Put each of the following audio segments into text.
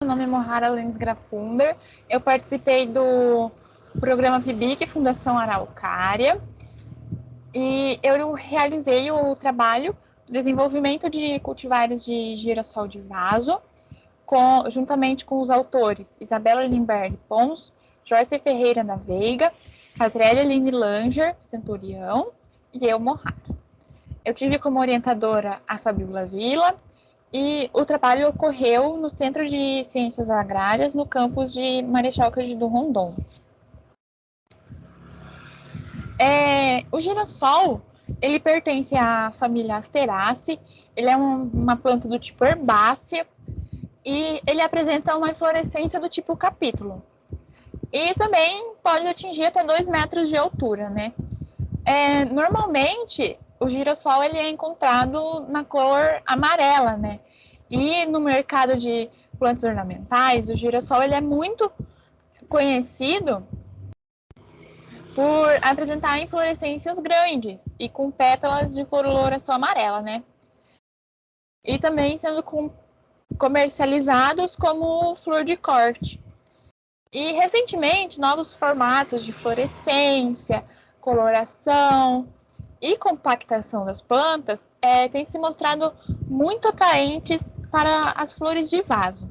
nome é Mohara Lens Grafunder. Eu participei do programa PIBIC, Fundação Araucária, e eu realizei o trabalho de desenvolvimento de cultivares de girassol de vaso, juntamente com os autores Isabela Limberg Pons, Joyce Ferreira da Veiga, Cadrélia Aline Langer, Centurião, e eu, Mohara. Eu tive como orientadora a Fabiola Vila, e o trabalho ocorreu no Centro de Ciências Agrárias, no campus de Marechal Cândido Rondon. O girassol, ele pertence à família Asteraceae, ele é uma planta do tipo herbácea, e ele apresenta uma inflorescência do tipo capítulo. E também pode atingir até 2 metros de altura, né? Normalmente, o girassol ele é encontrado na cor amarela, né? E no mercado de plantas ornamentais, o girassol ele é muito conhecido por apresentar inflorescências grandes e com pétalas de coloração amarela, né? E também sendo comercializados como flor de corte. E recentemente, novos formatos de fluorescência, coloração e compactação das plantas têm se mostrado muito atraentes para as flores de vaso.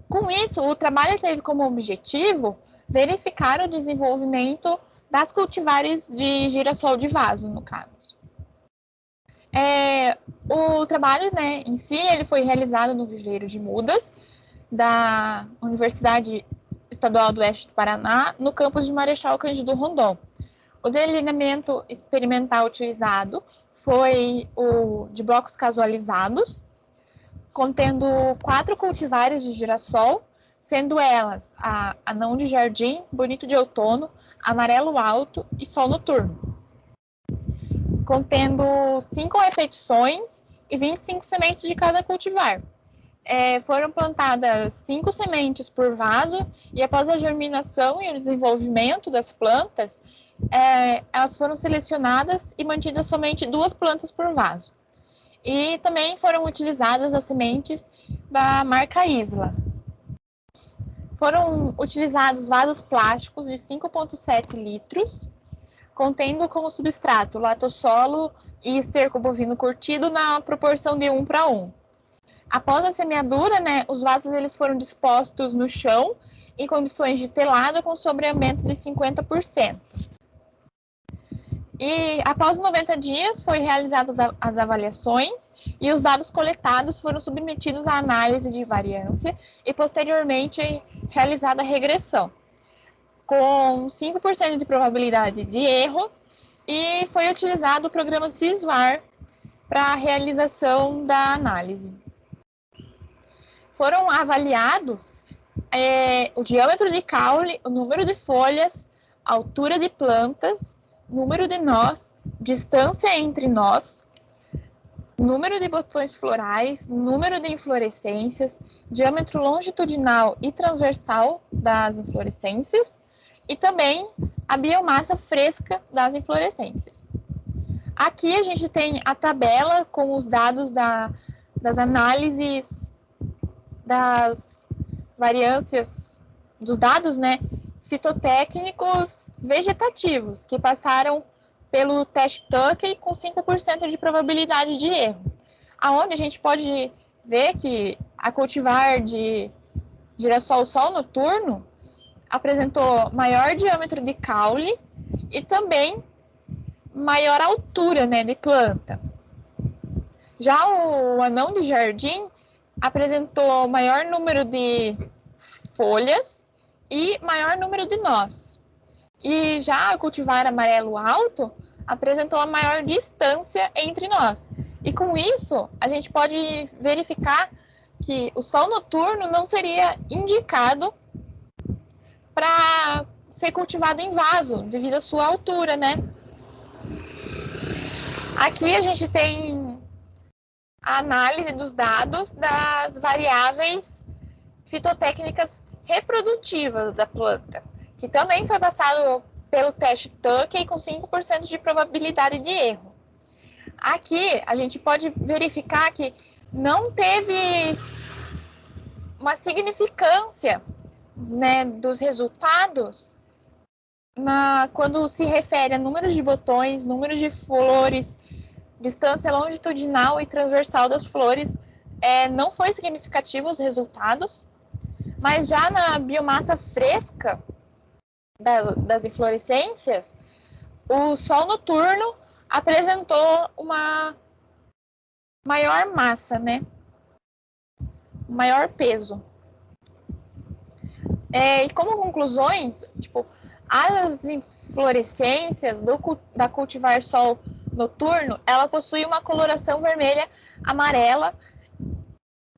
Com isso, o trabalho teve como objetivo verificar o desenvolvimento das cultivares de girassol de vaso, no caso. O trabalho, né, em si, ele foi realizado no viveiro de mudas da Universidade Estadual do Oeste do Paraná, no campus de Marechal Cândido Rondon. O delineamento experimental utilizado foi o de blocos casualizados, contendo 4 cultivares de girassol, sendo elas a anão de jardim, bonito de outono, amarelo alto e sol noturno, contendo 5 repetições e 25 sementes de cada cultivar. Foram plantadas 5 sementes por vaso e após a germinação e o desenvolvimento das plantas, elas foram selecionadas e mantidas somente 2 plantas por vaso. E também foram utilizadas as sementes da marca Isla. Foram utilizados vasos plásticos de 5,7 litros, contendo como substrato latossolo e esterco bovino curtido na proporção de 1:1. Após a semeadura, né, os vasos eles foram dispostos no chão em condições de telado com sombreamento de 50%. E após 90 dias foi realizadas as avaliações e os dados coletados foram submetidos à análise de variância e posteriormente realizada a regressão, com 5% de probabilidade de erro, e foi utilizado o programa SysVar para a realização da análise. Foram avaliados o diâmetro de caule, o número de folhas, altura de plantas, número de nós, distância entre nós, número de botões florais, número de inflorescências, diâmetro longitudinal e transversal das inflorescências e também a biomassa fresca das inflorescências. Aqui a gente tem a tabela com os dados das análises das variâncias dos dados, né, fitotécnicos vegetativos, que passaram pelo teste Tuckey com 5% de probabilidade de erro, aonde a gente pode ver que a cultivar de girassol sol noturno apresentou maior diâmetro de caule e também maior altura, né, de planta. Já o anão de jardim apresentou maior número de folhas e maior número de nós. E já a cultivar amarelo alto apresentou a maior distância entre nós. E com isso, a gente pode verificar que o sol noturno não seria indicado para ser cultivado em vaso, devido à sua altura, né? Aqui a gente tem a análise dos dados das variáveis fitotécnicas reprodutivas da planta, que também foi passado pelo teste Tuckey com 5% de probabilidade de erro. Aqui a gente pode verificar que não teve uma significância, né, dos resultados quando se refere a números de botões, números de flores, distância longitudinal e transversal das flores, não foi significativo os resultados, mas já na biomassa fresca das inflorescências, o sol noturno apresentou uma maior massa, né? Maior peso. E como conclusões, tipo, as inflorescências da cultivar sol noturno, ela possui uma coloração vermelha amarela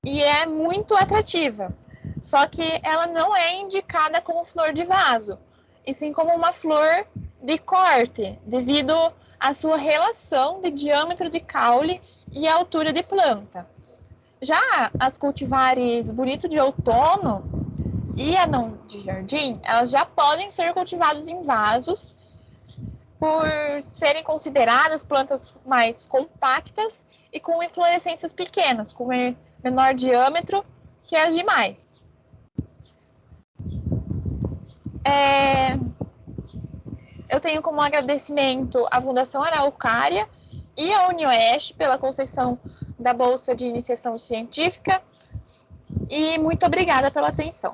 e é muito atrativa. Só que ela não é indicada como flor de vaso, e sim como uma flor de corte, devido à sua relação de diâmetro de caule e altura de planta. Já as cultivares bonito de outono e anão de jardim, elas já podem ser cultivadas em vasos por serem consideradas plantas mais compactas e com inflorescências pequenas, com menor diâmetro que as demais. Eu tenho como agradecimento a Fundação Araucária e a UniOeste pela concessão da Bolsa de Iniciação Científica, e muito obrigada pela atenção.